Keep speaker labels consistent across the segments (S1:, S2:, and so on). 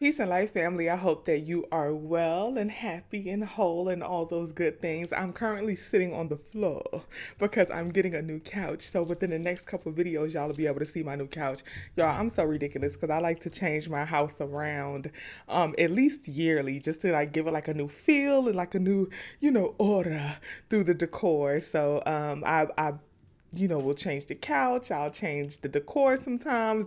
S1: Peace and life, family. I hope that you are well and happy and whole and all those good things. I'm currently sitting on the floor because I'm getting a new couch. So within the next couple of videos, y'all will be able to see my new couch. Y'all, I'm so ridiculous because I like to change my house around at least yearly just to like give it like a new feel and like a new, aura through the decor. So I we'll change the couch. I'll change the decor sometimes,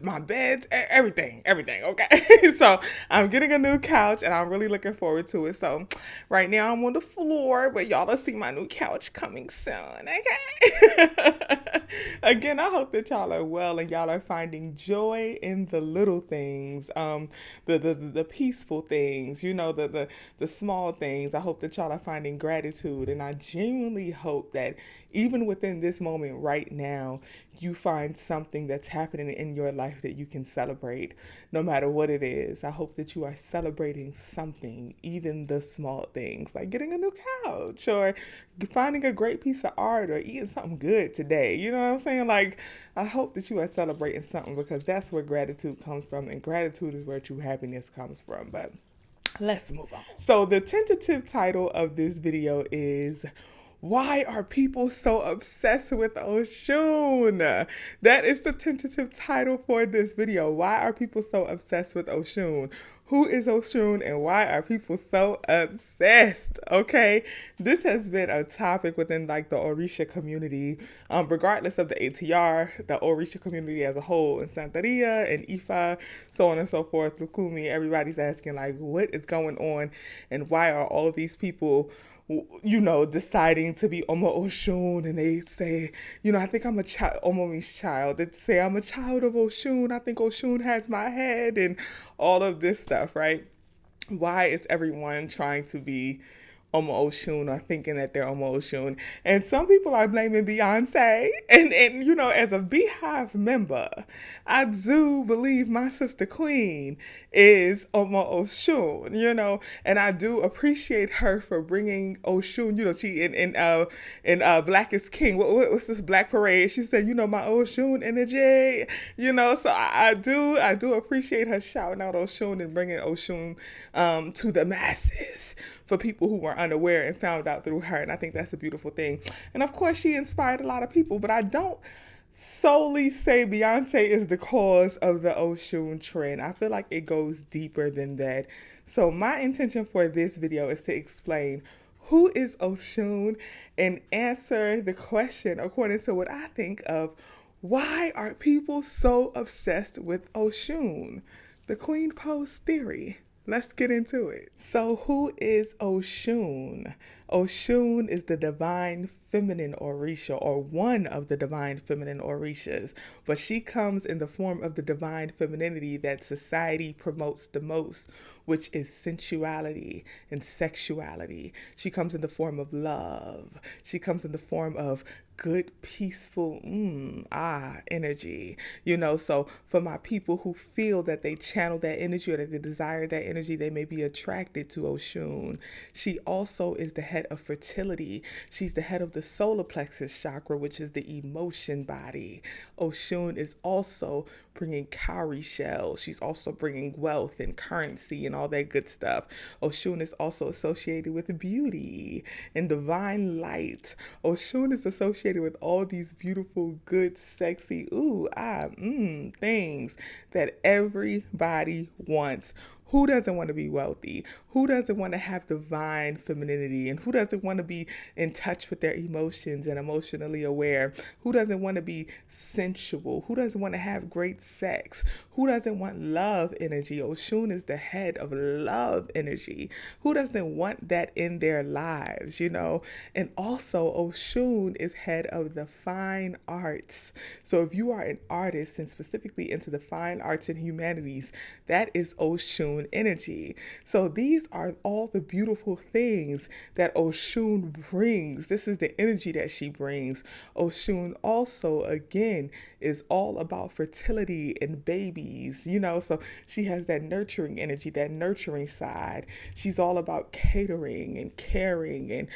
S1: my beds, everything. Okay, so I'm getting a new couch, and I'm really looking forward to it. So, right now I'm on the floor, but y'all will see my new couch coming soon. Okay. Again, I hope that y'all are well and y'all are finding joy in the little things, the peaceful things, the small things. I hope that y'all are finding gratitude, and I genuinely hope that even within this moment right now, you find something that's happening in your life that you can celebrate, no matter what it is. I hope that you are celebrating something, even the small things, like getting a new couch or finding a great piece of art or eating something good today. You know what I'm saying? Like, I hope that you are celebrating something because that's where gratitude comes from, and gratitude is where true happiness comes from. But let's move on. So, the tentative title of this video is why are people so obsessed with Oshun? That is the tentative title for this video. Why are people so obsessed with Oshun? Who is Oshun and why are people so obsessed? Okay, this has been a topic within like the Orisha community, regardless of the ATR, the Orisha community as a whole, in Santeria and Ifa, so on and so forth. Lukumi, everybody's asking like, what is going on, and why are all of these people deciding to be Omo Oshun, and they say, I think I'm a child. Omo means child. They say I'm a child of Oshun. I think Oshun has my head, and all of this stuff, right? Why is everyone trying to be Omo Oshun or thinking that they're Omo Oshun? And some people are blaming Beyonce. And as a Beehive member, I do believe my sister Queen is Omo Oshun, and I do appreciate her for bringing Oshun. She in Black is King. What's this Black Parade? She said, my Oshun energy. So I do appreciate her shouting out Oshun and bringing Oshun to the masses for people who were unaware and found out through her. And I think that's a beautiful thing. And of course, she inspired a lot of people, but I don't solely say Beyonce is the cause of the Oshun trend. I feel like it goes deeper than that. So my intention for this video is to explain who is Oshun and answer the question according to what I think of why are people so obsessed with Oshun? The Queen Pose theory. Let's get into it. So, who is Oshun? Oshun is the divine feminine Orisha, or one of the divine feminine Orishas, but she comes in the form of the divine femininity that society promotes the most, which is sensuality and sexuality. She comes in the form of love. She comes in the form of good, peaceful, energy. So for my people who feel that they channel that energy or that they desire that energy, they may be attracted to Oshun. She also is the head of fertility. She's the head of the solar plexus chakra, which is the emotion body. Oshun is also bringing cowrie shells. She's also bringing wealth and currency and all that good stuff. Oshun is also associated with beauty and divine light. Oshun is associated with all these beautiful, good, sexy, things that everybody wants. Who doesn't want to be wealthy? Who doesn't want to have divine femininity? And who doesn't want to be in touch with their emotions and emotionally aware? Who doesn't want to be sensual? Who doesn't want to have great sex? Who doesn't want love energy? Oshun is the head of love energy. Who doesn't want that in their lives, And also, Oshun is head of the fine arts. So if you are an artist and specifically into the fine arts and humanities, that is Oshun Oshun energy. So these are all the beautiful things that Oshun brings. This is the energy that she brings. Oshun also, again, is all about fertility and babies, so she has that nurturing energy, that nurturing side. She's all about catering and caring and,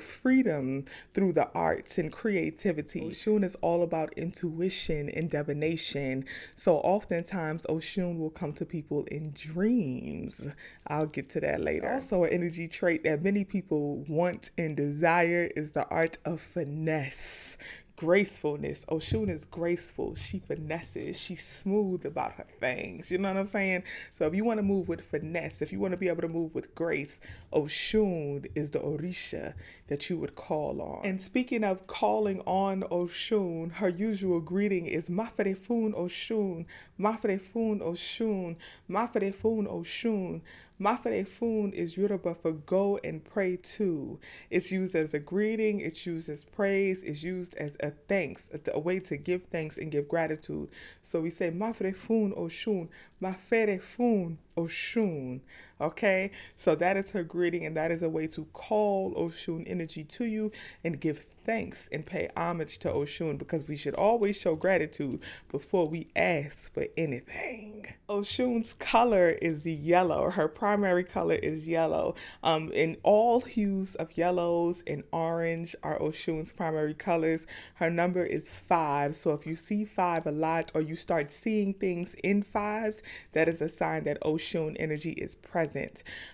S1: freedom through the arts and creativity. Oshun is all about intuition and divination. So oftentimes Oshun will come to people in dreams. I'll get to that later. Also, an energy trait that many people want and desire is the art of finesse. Gracefulness. Oshun is graceful. She finesses. She's smooth about her things. You know what I'm saying? So if you want to move with finesse, if you want to be able to move with grace, Oshun is the Orisha that you would call on. And speaking of calling on Oshun, her usual greeting is Maferefun Oshun, Maferefun Oshun, Maferefun Oshun. Maferefun is Yoruba for go and pray to. It's used as a greeting, it's used as praise, it's used as a thanks, a way to give thanks and give gratitude. So we say Maferefun Oshun, Maferefun Oshun. Okay, so that is her greeting, and that is a way to call Oshun energy to you and give thanks and pay homage to Oshun, because we should always show gratitude before we ask for anything. Oshun's color is yellow. Her primary color is yellow. In all hues of yellows and orange are Oshun's primary colors. Her number is 5. So if you see 5 a lot, or you start seeing things in 5s, that is a sign that Oshun energy is present.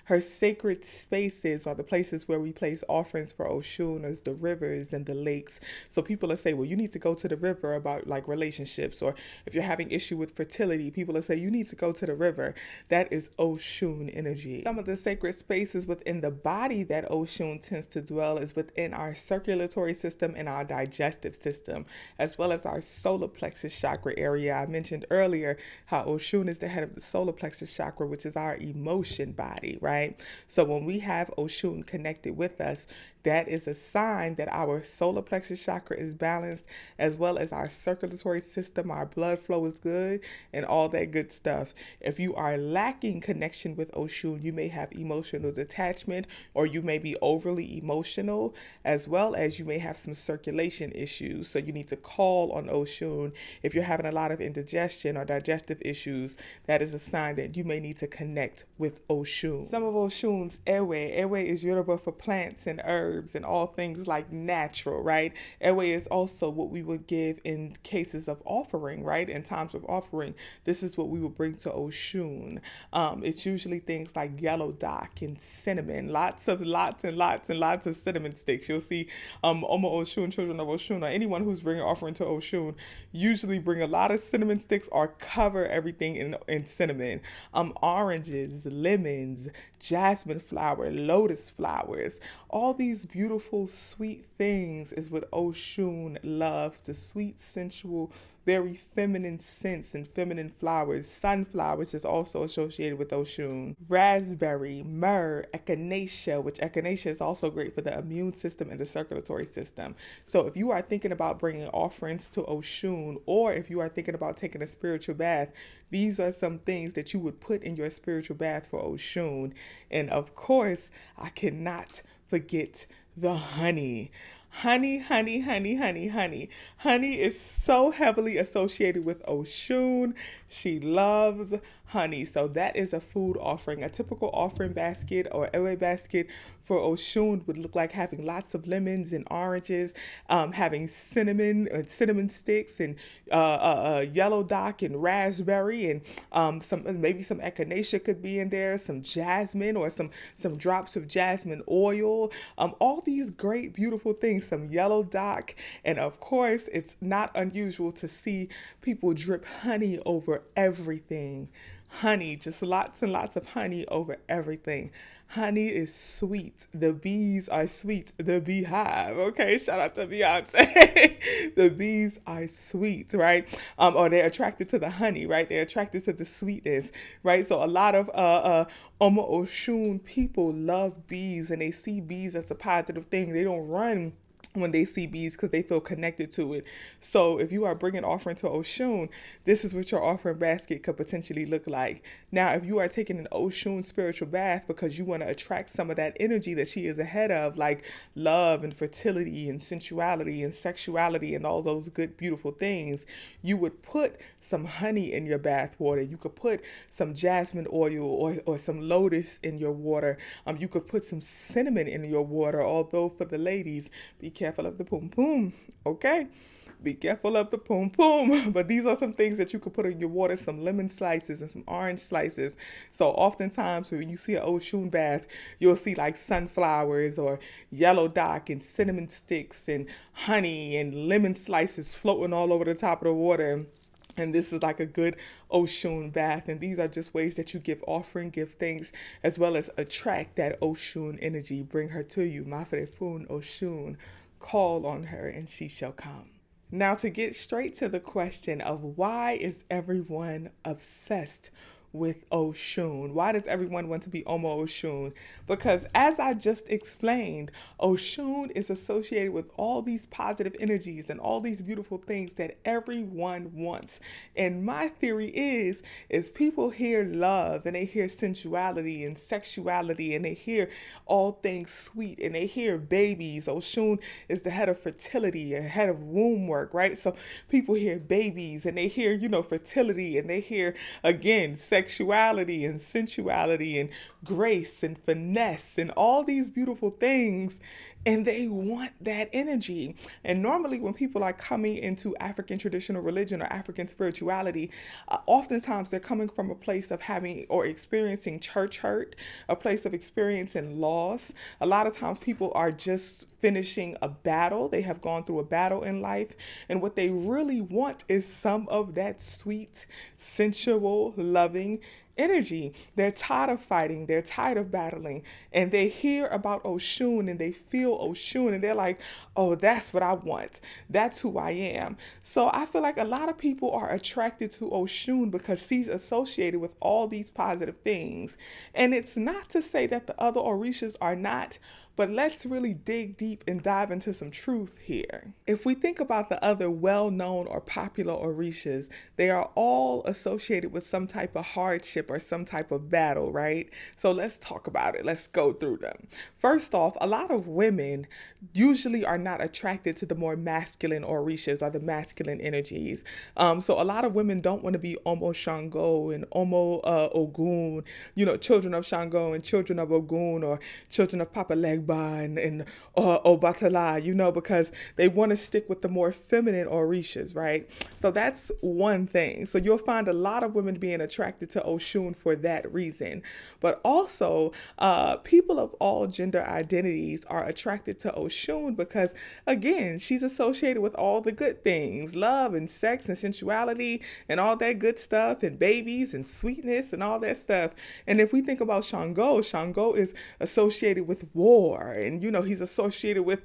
S1: Her sacred spaces are the places where we place offerings for Oshun, as the rivers and the lakes. So people will say, well, you need to go to the river about like relationships, or if you're having issue with fertility, people will say you need to go to the river. That is Oshun energy. Some of the sacred spaces within the body that Oshun tends to dwell is within our circulatory system and our digestive system, as well as our solar plexus chakra area. I mentioned earlier how Oshun is the head of the solar plexus chakra, which is our emotion body, right? So when we have Oshun connected with us, that is a sign that our solar plexus chakra is balanced, as well as our circulatory system, our blood flow is good, and all that good stuff. If you are lacking connection with Oshun, you may have emotional detachment, or you may be overly emotional, as well as you may have some circulation issues. So you need to call on Oshun. If you're having a lot of indigestion or digestive issues, that is a sign that you may need to connect with Oshun. Some of Oshun's ewe is Yoruba for plants and herbs and all things like natural, right? Ewe is also what we would give in cases of offering, right? In times of offering, this is what we would bring to Oshun. It's usually things like yellow dock and cinnamon, lots and lots of cinnamon sticks. You'll see Omo Oshun, children of Oshun, or anyone who's bringing offering to Oshun usually bring a lot of cinnamon sticks or cover everything in cinnamon. Oranges, lemons, jasmine flower, lotus flowers, all these beautiful sweet things is what Oshun loves. The sweet, sensual, very feminine scents and feminine flowers. Sunflowers is also associated with Oshun. Raspberry, myrrh, echinacea, which echinacea is also great for the immune system and the circulatory system. So if you are thinking about bringing offerings to Oshun, or if you are thinking about taking a spiritual bath, these are some things that you would put in your spiritual bath for Oshun. And of course, I cannot forget the honey. Honey. Honey is so heavily associated with Oshun. She loves honey. So that is a food offering. A typical offering basket or ewe basket for Oshun would look like having lots of lemons and oranges, having cinnamon sticks and yellow dock and raspberry, and maybe some echinacea could be in there, some jasmine or some drops of jasmine oil. All these great, beautiful things, some yellow dock. And of course, it's not unusual to see people drip honey over everything. Honey, just lots and lots of honey over everything. Honey is sweet. The bees are sweet. The beehive. Okay, shout out to Beyonce. The bees are sweet, right? Or they're attracted to the honey, right? They're attracted to the sweetness, right? So a lot of Omo Oshun people love bees, and they see bees as a positive thing. They don't run when they see bees because they feel connected to it. So if you are bringing offering to Oshun, this is what your offering basket could potentially look like. Now, if you are taking an Oshun spiritual bath because you want to attract some of that energy that she is ahead of, like love and fertility and sensuality and sexuality and all those good, beautiful things, you would put some honey in your bath water. You could put some jasmine oil or some lotus in your water. You could put some cinnamon in your water, although for the ladies, be careful of the pum pum, okay? Be careful of the pum pum. But these are some things that you could put in your water, some lemon slices and some orange slices. So oftentimes when you see an Oshun bath, you'll see like sunflowers or yellow dock and cinnamon sticks and honey and lemon slices floating all over the top of the water. And this is like a good Oshun bath. And these are just ways that you give offering, give thanks, as well as attract that Oshun energy. Bring her to you. Mafrefun Oshun. Call on her and she shall come. Now to get straight to the question of why is everyone obsessed with Oshun? Why does everyone want to be Omo Oshun? Because as I just explained, Oshun is associated with all these positive energies and all these beautiful things that everyone wants. And my theory is people hear love and they hear sensuality and sexuality and they hear all things sweet and they hear babies. Oshun is the head of fertility, a head of womb work, right? So people hear babies and they hear, fertility and they hear, again, sexuality and sensuality and grace and finesse and all these beautiful things, and they want that energy. And normally when people are coming into African traditional religion or African spirituality, oftentimes they're coming from a place of having or experiencing church hurt, a place of experiencing loss. A lot of times people are just finishing a battle. They have gone through a battle in life, and what they really want is some of that sweet, sensual, loving energy. They're tired of fighting, they're tired of battling, and they hear about Oshun and they feel Oshun and they're like, oh, that's what I want. That's who I am. So I feel like a lot of people are attracted to Oshun because she's associated with all these positive things. And it's not to say that the other Orishas are not, but let's really dig deep and dive into some truth here. If we think about the other well-known or popular Orishas, they are all associated with some type of hardship or some type of battle, right? So let's talk about it. Let's go through them. First off, a lot of women usually are not attracted to the more masculine Orishas or the masculine energies. So a lot of women don't want to be Omo Shango and Omo Ogun, children of Shango and children of Ogun, or children of Papa Legba and Obatala, because they want to stick with the more feminine Orishas, right? So that's one thing. So you'll find a lot of women being attracted to Oshun for that reason. But also, people of all gender identities are attracted to Oshun because, again, she's associated with all the good things, love and sex and sensuality and all that good stuff, and babies and sweetness and all that stuff. And if we think about Shango, Shango is associated with war, and he's associated with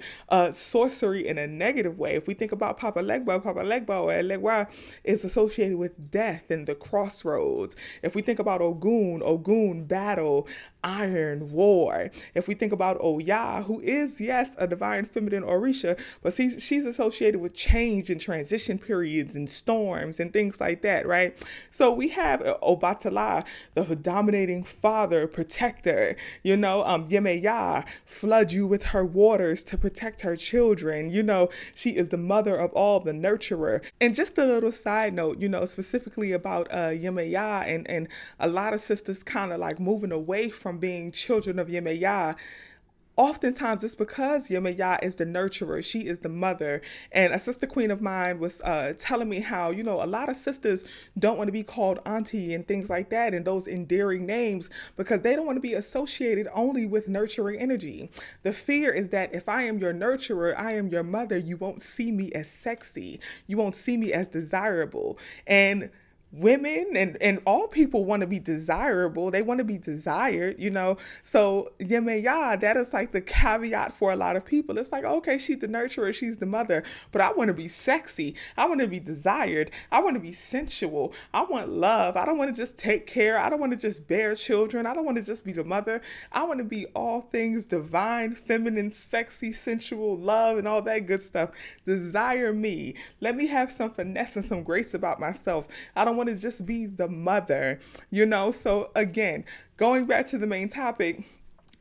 S1: sorcery in a negative way. If we think about Papa Legba or Elegwa is associated with death and the crossroads. If we think about Ogun, battle, iron, war. If we think about Oya, who is, yes, a divine feminine Orisha, but she's associated with change and transition periods and storms and things like that, right? So we have Obatala, the dominating father, protector, Yemeya, flood you with her waters to protect her children. She is the mother of all, the nurturer. And just a little side note, specifically about Yemeya and a lot of sisters kind of like moving away from being children of Yemeya. Oftentimes it's because Yemeya is the nurturer. She is the mother. And a sister queen of mine was telling me how, a lot of sisters don't want to be called auntie and things like that and those endearing names because they don't want to be associated only with nurturing energy. The fear is that if I am your nurturer, I am your mother, you won't see me as sexy. You won't see me as desirable. And women and all people want to be desirable. They want to be desired, you know. So yeah, that is like the caveat for a lot of people. It's like, okay, she's the nurturer, she's the mother, but I want to be sexy. I want to be desired. I want to be sensual. I want love. I don't want to just take care. I don't want to just bear children. I don't want to just be the mother. I want to be all things divine, feminine, sexy, sensual, love, and all that good stuff. Desire me. Let me have some finesse and some grace about myself. I don't want to just be the mother, you know? So again, going back to the main topic,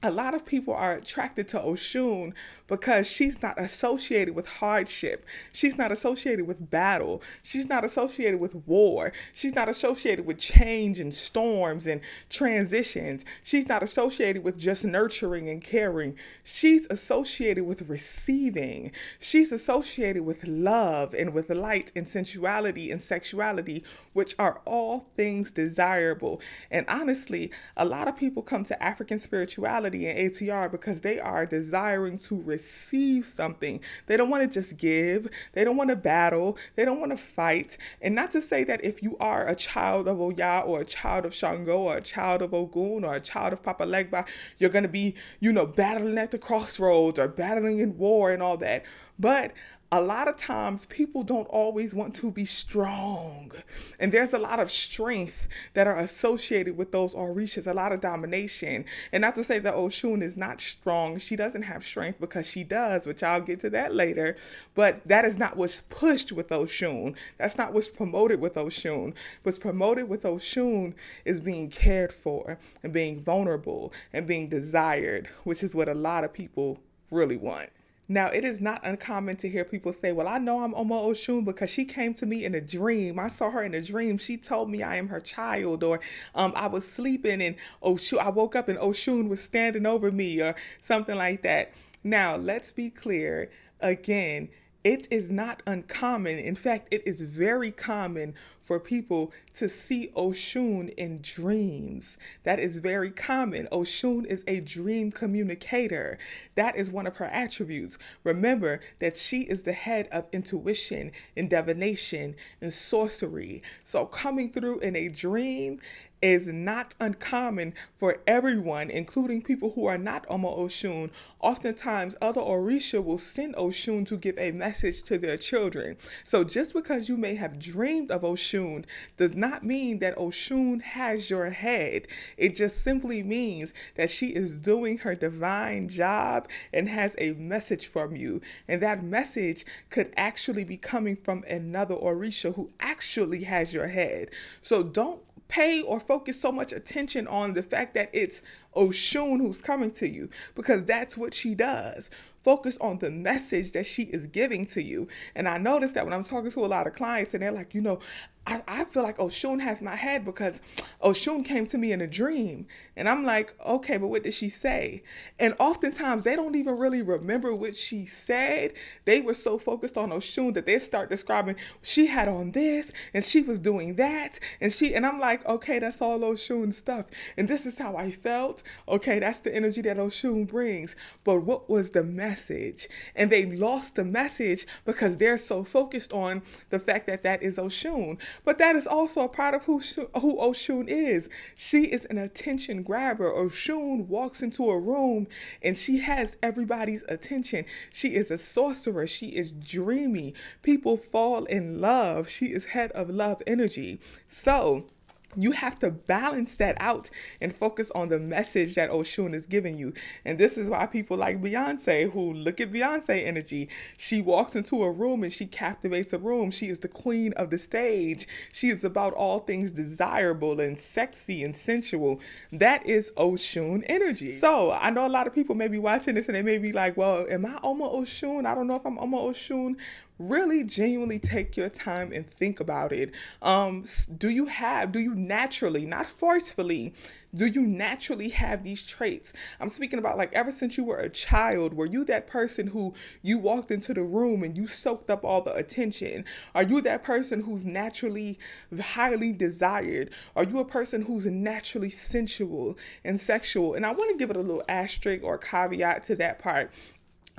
S1: a lot of people are attracted to Oshun because she's not associated with hardship. She's not associated with battle. She's not associated with war. She's not associated with change and storms and transitions. She's not associated with just nurturing and caring. She's associated with receiving. She's associated with love and with light and sensuality and sexuality, which are all things desirable. And honestly, a lot of people come to African spirituality and ATR because they are desiring to receive something. They don't want to just give. They don't want to battle. They don't want to fight. And not to say that if you are a child of Oya or a child of Shango or a child of Ogun or a child of Papa Legba, you're going to be, you know, battling at the crossroads or battling in war and all that. But a lot of times people don't always want to be strong. And there's a lot of strength that are associated with those Orishas, a lot of domination. And not to say that Oshun is not strong. She doesn't have strength because she does, which I'll get to that later. But that is not what's pushed with Oshun. That's not what's promoted with Oshun. What's promoted with Oshun is being cared for and being vulnerable and being desired, which is what a lot of people really want. Now, it is not uncommon to hear people say, well, I know I'm Omo Oshun because she came to me in a dream. I saw her in a dream. She told me I am her child. Or I was sleeping and I woke up and Oshun was standing over me or something like that. Now, let's be clear. Again, it is not uncommon. In fact, it is very common for people to see Oshun in dreams. That is very common. Oshun is a dream communicator. That is one of her attributes. Remember that she is the head of intuition and divination and sorcery. So coming through in a dream is not uncommon for everyone, including people who are not Omo Oshun. Oftentimes, other Orisha will send Oshun to give a message to their children. So just because you may have dreamed of Oshun does not mean that Oshun has your head. It just simply means that she is doing her divine job and has a message from you. And that message could actually be coming from another Orisha who actually has your head. So don't pay or focus so much attention on the fact that it's Oshun who's coming to you, because that's what she does. Focus on the message that she is giving to you. And I noticed that when I'm talking to a lot of clients and they're like, you know, I feel like Oshun has my head because Oshun came to me in a dream. And I'm like, okay, but what did she say? And oftentimes they don't even really remember what she said. They were so focused on Oshun that they start describing, she had on this and she was doing that. And I'm like, okay, that's all Oshun stuff. And this is how I felt. Okay, that's the energy that Oshun brings. But what was the message? And they lost the message because they're so focused on the fact that that is Oshun. But that is also a part of who Oshun is. She is an attention grabber. Oshun walks into a room and she has everybody's attention. She is a sorcerer. She is dreamy. People fall in love. She is head of love energy. So you have to balance that out and focus on the message that Oshun is giving you. And this is why people like Beyonce, who look at Beyonce energy. She walks into a room and she captivates a room. She is the queen of the stage. She is about all things desirable and sexy and sensual. That is Oshun energy. So I know a lot of people may be watching this and they may be like, well, am I Omo Oshun? I don't know if I'm Omo Oshun. Really genuinely take your time and think about it. Do you naturally, not forcefully, do you naturally have these traits? I'm speaking about like ever since you were a child, were you that person who you walked into the room and you soaked up all the attention? Are you that person who's naturally highly desired? Are you a person who's naturally sensual and sexual? And I want to give it a little asterisk or caveat to that part.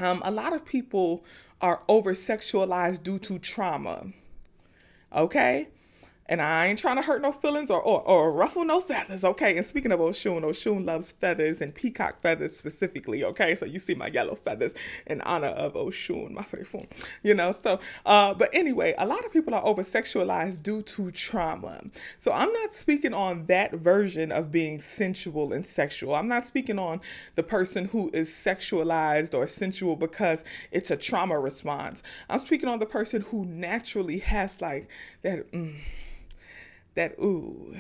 S1: A lot of people are over-sexualized due to trauma, okay? And I ain't trying to hurt no feelings or ruffle no feathers, okay? And speaking of Oshun, Oshun loves feathers and peacock feathers specifically, okay? So you see my yellow feathers in honor of Oshun, my favorite, you know? So, but anyway, a lot of people are over-sexualized due to trauma. So I'm not speaking on that version of being sensual and sexual. I'm not speaking on the person who is sexualized or sensual because it's a trauma response. I'm speaking on the person who naturally has like that ooh,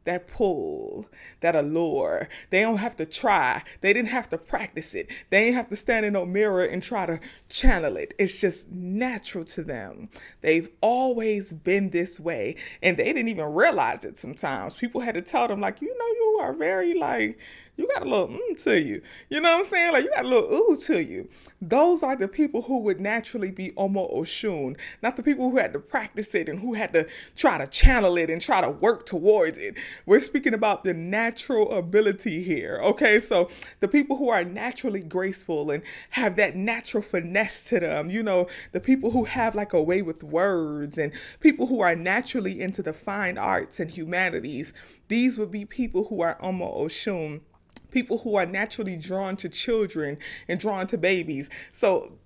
S1: that pull, that allure. They don't have to try. They didn't have to practice it. They ain't have to stand in no mirror and try to channel it. It's just natural to them. They've always been this way, and they didn't even realize it sometimes. People had to tell them, like, you know, you are very, like, you got a little to you. You know what I'm saying? Like, you got a little ooh to you. Those are the people who would naturally be Omo Oshun, not the people who had to practice it and who had to try to channel it and try to work towards it. We're speaking about the natural ability here, okay? So the people who are naturally graceful and have that natural finesse to them, you know, the people who have like a way with words and people who are naturally into the fine arts and humanities, these would be people who are Omo Oshun. People who are naturally drawn to children and drawn to babies. So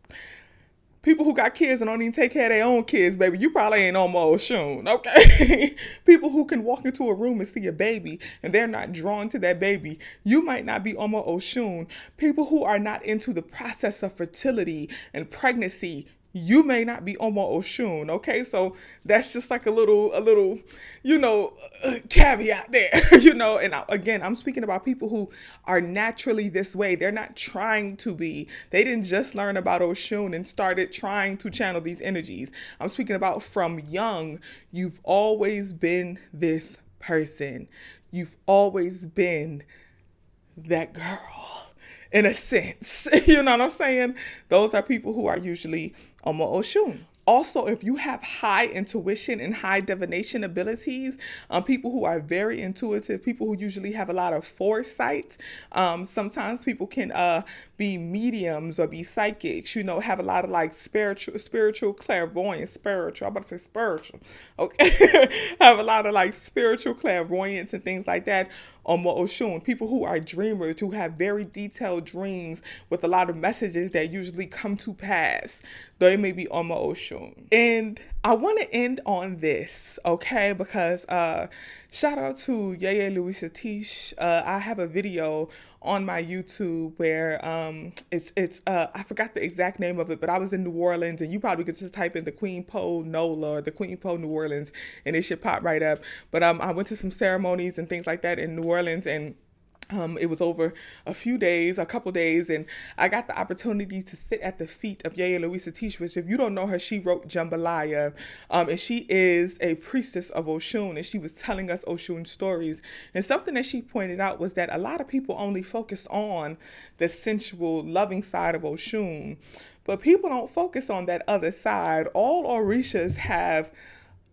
S1: people who got kids and don't even take care of their own kids, baby, you probably ain't Omo Oshun, okay? People who can walk into a room and see a baby and they're not drawn to that baby, you might not be Omo Oshun. People who are not into the process of fertility and pregnancy, you may not be Omo Oshun, okay? So that's just like a little, you know, caveat there, you know? And again, I'm speaking about people who are naturally this way. They're not trying to be. They didn't just learn about Oshun and started trying to channel these energies. I'm speaking about from young, you've always been this person. You've always been that girl. In a sense, you know what I'm saying? Those are people who are usually Omo Oshun. Also, if you have high intuition and high divination abilities, people who are very intuitive, people who usually have a lot of foresight, sometimes people can be mediums or be psychics, you know, have a lot of like spiritual clairvoyance, I'm about to say spiritual, okay, have a lot of like spiritual clairvoyance and things like that. Omo Oshun, people who are dreamers, who have very detailed dreams with a lot of messages that usually come to pass, they may be Omo Oshun. And I want to end on this, okay, because shout out to Yeye Louisa Tish. I have a video on my YouTube where it's I forgot the exact name of it, but I was in New Orleans, and you probably could just type in the Queen Po NOLA or the Queen Po New Orleans and it should pop right up. But I went to some ceremonies and things like that in New Orleans, and it was over a couple days, and I got the opportunity to sit at the feet of Yeye Louisa Tish, which, if you don't know her, she wrote Jambalaya, and she is a priestess of Oshun, and she was telling us Oshun stories. And something that she pointed out was that a lot of people only focus on the sensual, loving side of Oshun, but people don't focus on that other side. All Orishas have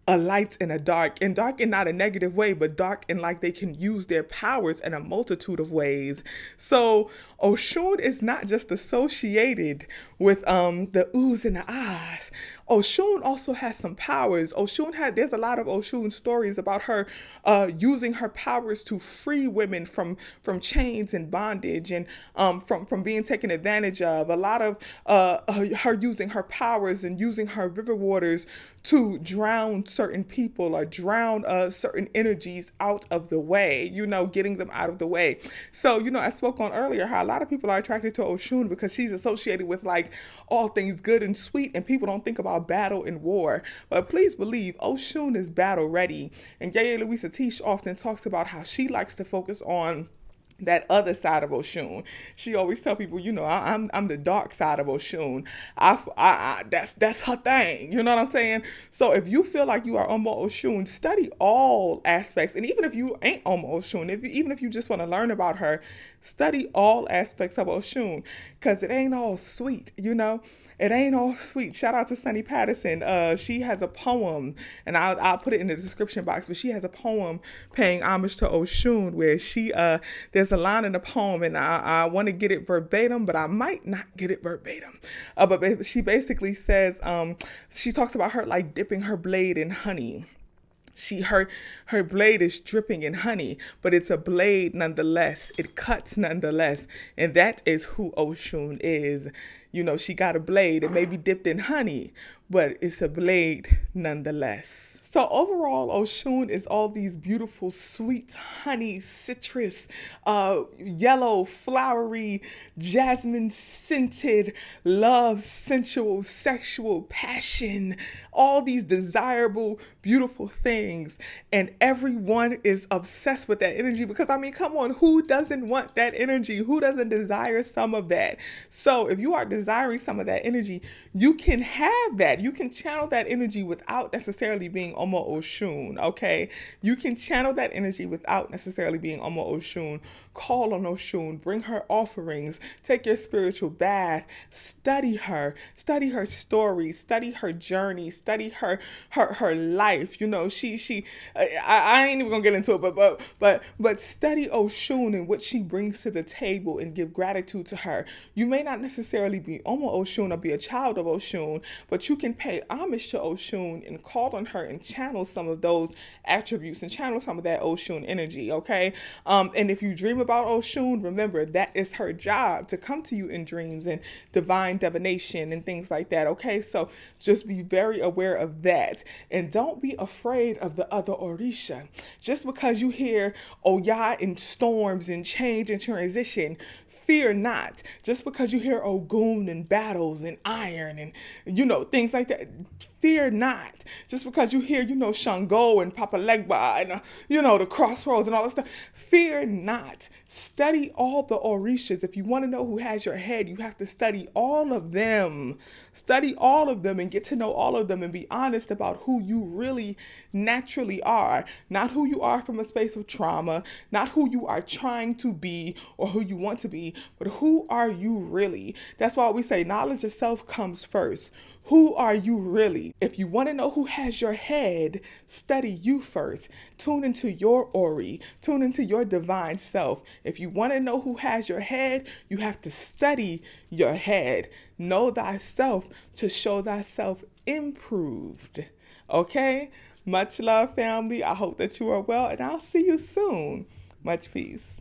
S1: a light and a dark, and dark in not a negative way, but dark in like they can use their powers in a multitude of ways. So Oshun is not just associated with the oohs and the ahs. Oshun also has some powers. There's a lot of Oshun stories about her using her powers to free women from chains and bondage and from being taken advantage of. A lot of her using her powers and using her river waters to drown certain people or drown certain energies out of the way, you know, getting them out of the way. So, you know, I spoke on earlier how a lot of people are attracted to Oshun because she's associated with like all things good and sweet, and people don't think about battle and war. But please believe Oshun is battle ready. And Yeye Louisa Tish often talks about how she likes to focus on that other side of Oshun. She always tell people, you know, I'm the dark side of Oshun. That's her thing. You know what I'm saying? So if you feel like you are Omo Oshun, study all aspects. And even if you ain't Omo Oshun, even if you just want to learn about her, study all aspects of Oshun, because it ain't all sweet, you know? It ain't all sweet. Shout out to Sunny Patterson. She has a poem, and I'll put it in the description box, but she has a poem paying homage to Oshun where there's a line in the poem, and I want to get it verbatim, but I might not get it verbatim. But she basically says, she talks about her like dipping her blade in honey. Her blade is dripping in honey, but it's a blade nonetheless. It cuts nonetheless. And that is who Oshun is. You know, she got a blade. It may be dipped in honey, but it's a blade nonetheless. So overall, Oshun is all these beautiful, sweet, honey, citrus, yellow, flowery, jasmine-scented, love, sensual, sexual, passion, all these desirable, beautiful things. And everyone is obsessed with that energy because, I mean, come on, who doesn't want that energy? Who doesn't desire some of that? So if you are desiring some of that energy, you can have that. You can channel that energy without necessarily being Omo Oshun, okay? You can channel that energy without necessarily being Omo Oshun. Call on Oshun, bring her offerings, take your spiritual bath, study her story, study her journey, study her life. You know, I ain't even gonna get into it, but study Oshun and what she brings to the table and give gratitude to her. You may not necessarily be Omo Oshun or be a child of Oshun, but you can pay homage to Oshun and call on her and channel some of those attributes and channel some of that Oshun energy, okay? And if you dream about Oshun, remember that is her job, to come to you in dreams and divine divination and things like that, okay? So just be very aware of that. And don't be afraid of the other Orisha. Just because you hear Oya and storms and change and transition, fear not. Just because you hear Ogun and battles and iron and, you know, things like that, fear not. Just because you hear, you know, Shango and Papa Legba and, you know, the crossroads and all that stuff, fear not. Study all the Orishas. If you want to know who has your head, you have to study all of them. Study all of them and get to know all of them and be honest about who you really naturally are. Not who you are from a space of trauma, not who you are trying to be or who you want to be, but who are you really? That's why we say knowledge of self comes first. Who are you really? If you want to know who has your head, study you first. Tune into your Ori. Tune into your divine self. If you want to know who has your head, you have to study your head. Know thyself to show thyself improved. Okay? Much love, family. I hope that you are well, and I'll see you soon. Much peace.